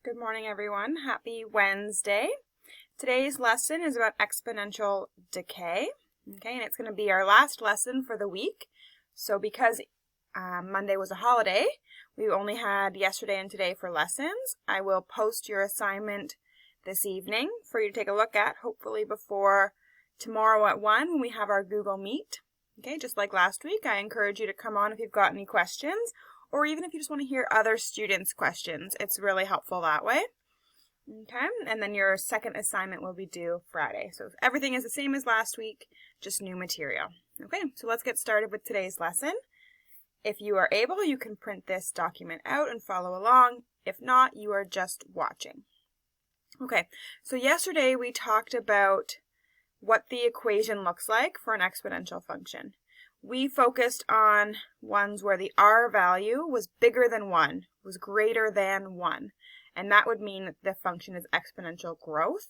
Good morning, everyone. Happy Wednesday. Today's lesson is about exponential decay. Okay, and it's going to be our last lesson for the week. So because Monday was a holiday, we only had yesterday and today for lessons. I will post your assignment this evening for you to take a look at, hopefully before tomorrow at 1 when we have our Google Meet. Okay, just like last week, I encourage you to come on if you've got any questions, or even if you just want to hear other students' questions. It's really helpful that way. Okay, and then your second assignment will be due Friday. So everything is the same as last week, just new material. Okay, so let's get started with today's lesson. If you are able, you can print this document out and follow along. If not, you are just watching. Okay, so yesterday we talked about what the equation looks like for an exponential function. We focused on ones where the r value was bigger than 1, was greater than 1, and that would mean that the function is exponential growth.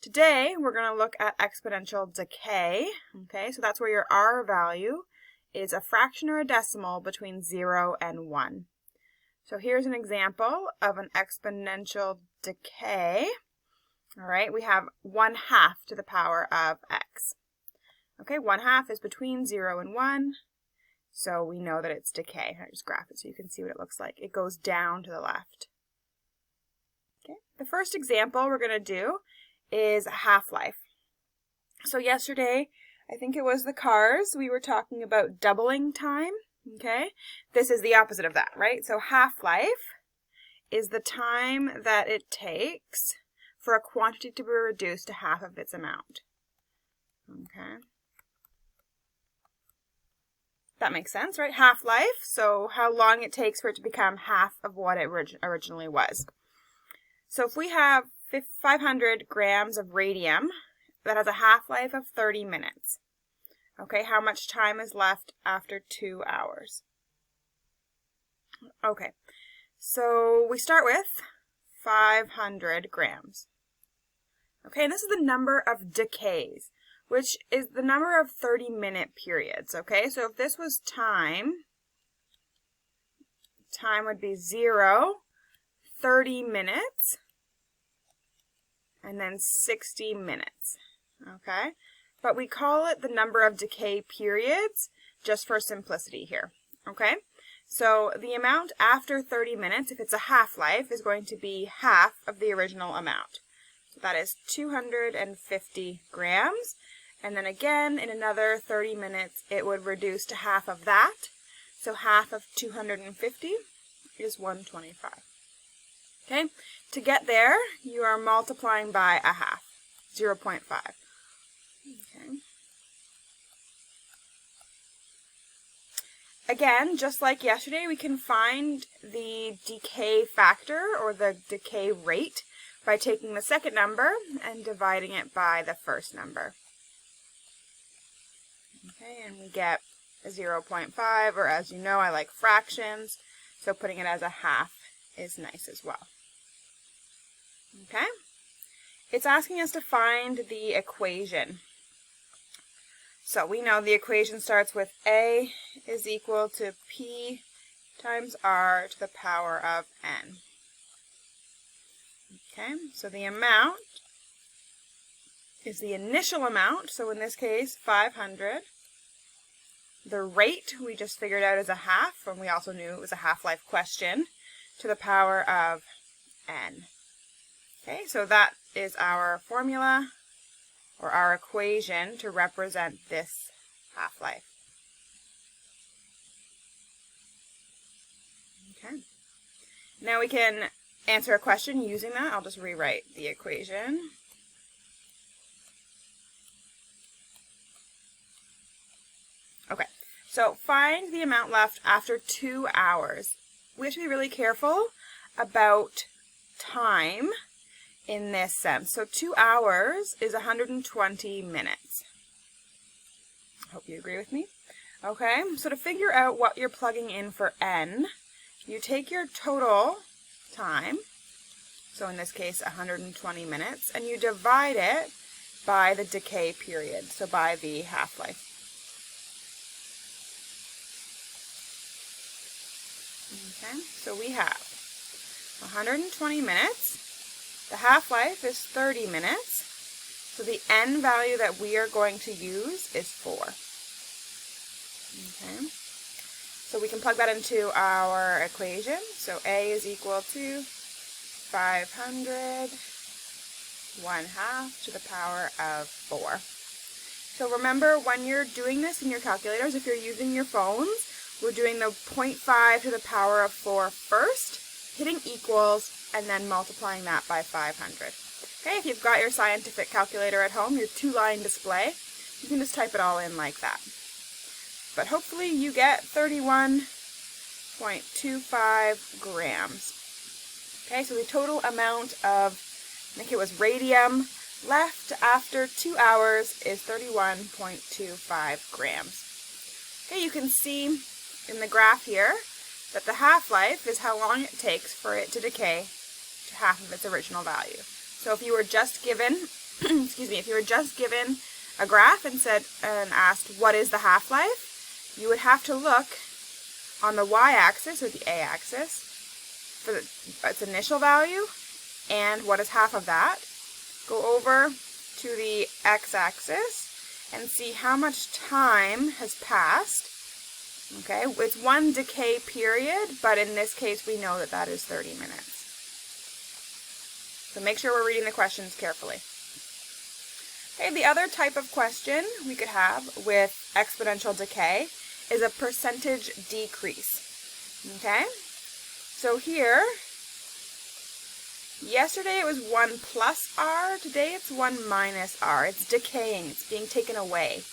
Today, we're going to look at exponential decay. Okay, so that's where your r value is a fraction or a decimal between 0 and 1. So here's an example of an exponential decay. All right, we have 1/2 to the power of x. Okay, 1/2 is between 0 and 1, so we know that it's decay. I just graph it so you can see what it looks like. It goes down to the left. Okay, the first example we're going to do is half-life. So yesterday, I think it was the cars, we were talking about doubling time. Okay, this is the opposite of that, right? So half-life is the time that it takes for a quantity to be reduced to half of its amount. Okay. That makes sense, right? Half-life, so how long it takes for it to become half of what it originally was. So if we have 500 grams of radium that has a half-life of 30 minutes, okay, how much time is left after 2 hours? Okay, so we start with 500 grams. Okay, and this is the number of decays, which is the number of 30-minute periods, okay? So if this was time would be 0, 30 minutes, and then 60 minutes, okay? But we call it the number of decay periods just for simplicity here, okay? So the amount after 30 minutes, if it's a half-life, is going to be half of the original amount. So that is 250 grams. And then again, in another 30 minutes, it would reduce to half of that. So half of 250 is 125. Okay? To get there, you are multiplying by a half, 0.5. Okay. Again, just like yesterday, we can find the decay factor or the decay rate by taking the second number and dividing it by the first number. Okay, and we get a 0.5, or as you know, I like fractions, so putting it as a half is nice as well. Okay, it's asking us to find the equation. So we know the equation starts with A is equal to P times R to the power of N. Okay, so the amount is the initial amount, so in this case 500. The rate we just figured out is a half, and we also knew it was a half-life question, to the power of N. Okay, so that is our formula, or our equation, to represent this half-life. Okay, now we can answer a question using that. I'll just rewrite the equation. Okay, so find the amount left after 2 hours. We have to be really careful about time in this sense. So 2 hours is 120 minutes. I hope you agree with me. Okay, so to figure out what you're plugging in for N, you take your total time, so in this case 120 minutes, and you divide it by the decay period, so by the half-life. Okay, so we have 120 minutes. The half-life is 30 minutes. So the n value that we are going to use is 4. Okay. So we can plug that into our equation. So A is equal to 500 1/2 to the power of 4. So remember, when you're doing this in your calculators, if you're using your phones, we're doing the 0.5 to the power of 4 first, hitting equals, and then multiplying that by 500. Okay, if you've got your scientific calculator at home, your 2-line display, you can just type it all in like that. But hopefully you get 31.25 grams. Okay, so the total amount of, I think it was radium, left after 2 hours is 31.25 grams. Okay, you can see in the graph here that the half-life is how long it takes for it to decay to half of its original value. So if you were just given, if you were just given a graph and asked what is the half-life, you would have to look on the y-axis or the a-axis for its initial value and what is half of that. Go over to the x-axis and see how much time has passed. Okay, it's one decay period, but in this case we know that that is 30 minutes. So make sure we're reading the questions carefully. Okay, the other type of question we could have with exponential decay is a percentage decrease. Okay, so here, yesterday it was 1 plus r, today it's 1 minus r. It's decaying, it's being taken away.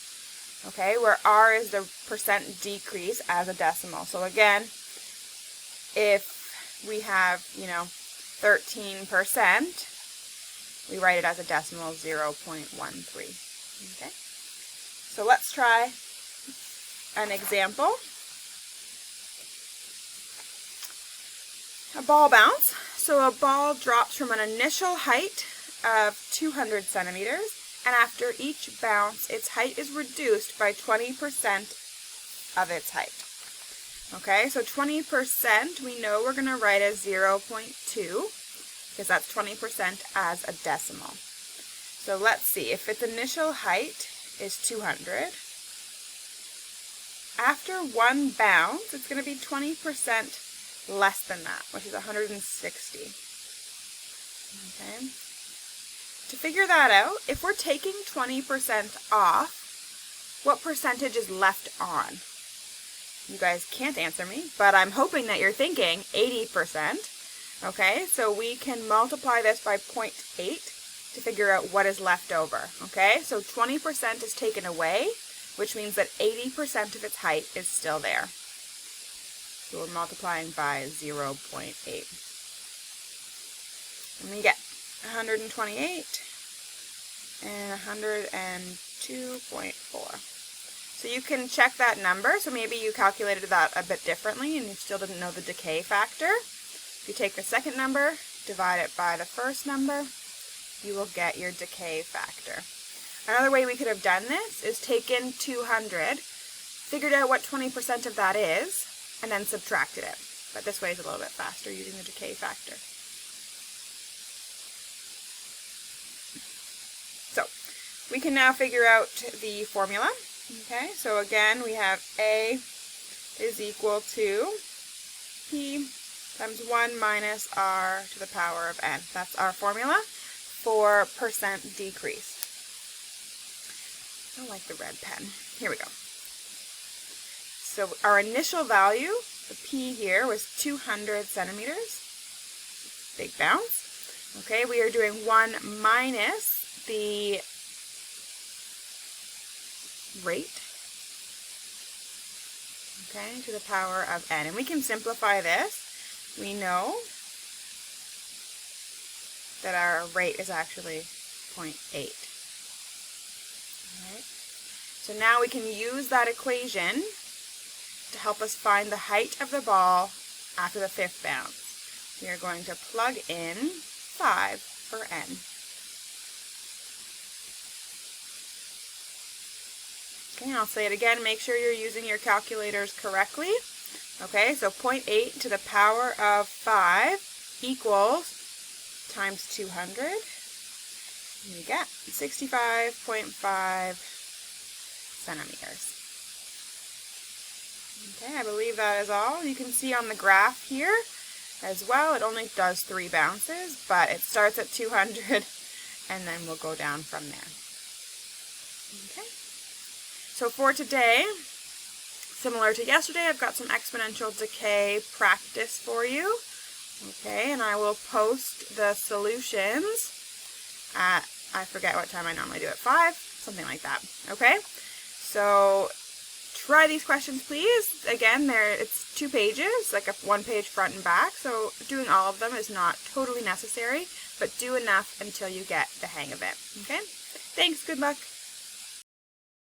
Okay, where r is the percent decrease as a decimal. So again, if we have, 13%, we write it as a decimal 0.13. Okay, so let's try an example. A ball bounce. So a ball drops from an initial height of 200 centimeters, and after each bounce, its height is reduced by 20% of its height. Okay, so 20% we know we're going to write as 0.2, because that's 20% as a decimal. So let's see, if its initial height is 200, after one bounce, it's going to be 20% less than that, which is 160. Okay. To figure that out, if we're taking 20% off, what percentage is left on? You guys can't answer me, but I'm hoping that you're thinking 80%. Okay, so we can multiply this by 0.8 to figure out what is left over. Okay, so 20% is taken away, which means that 80% of its height is still there. So we're multiplying by 0.8. And we get 128 and 102.4. So you can check that number. So maybe you calculated that a bit differently and you still didn't know the decay factor. If you take the second number, divide it by the first number, you will get your decay factor. Another way we could have done this is taken 200, figured out what 20% of that is, and then subtracted it. But this way is a little bit faster using the decay factor. So we can now figure out the formula. Okay, so again we have A is equal to P times 1 minus R to the power of N. That's our formula for percent decrease. I don't like the red pen. Here we go. So our initial value, the P here, was 200 centimeters. Big bounce. Okay, we are doing 1 minus the rate, okay, to the power of N. And we can simplify this. We know that our rate is actually 0.8. All right. So now we can use that equation to help us find the height of the ball after the 5th bounce. We are going to plug in 5 for N. Okay, I'll say it again. Make sure you're using your calculators correctly. Okay, so 0.8 to the power of 5 equals times 200. You get 65.5 centimeters. Okay, I believe that is all. You can see on the graph here as well, it only does 3 bounces, but it starts at 200 and then we'll go down from there. Okay, so for today, similar to yesterday, I've got some exponential decay practice for you. Okay, and I will post the solutions at, I forget what time I normally do it, 5, something like that. Okay, so try these questions, please. Again, it's 2 pages, like a 1-page front and back, so doing all of them is not totally necessary, but do enough until you get the hang of it. Okay, thanks, good luck.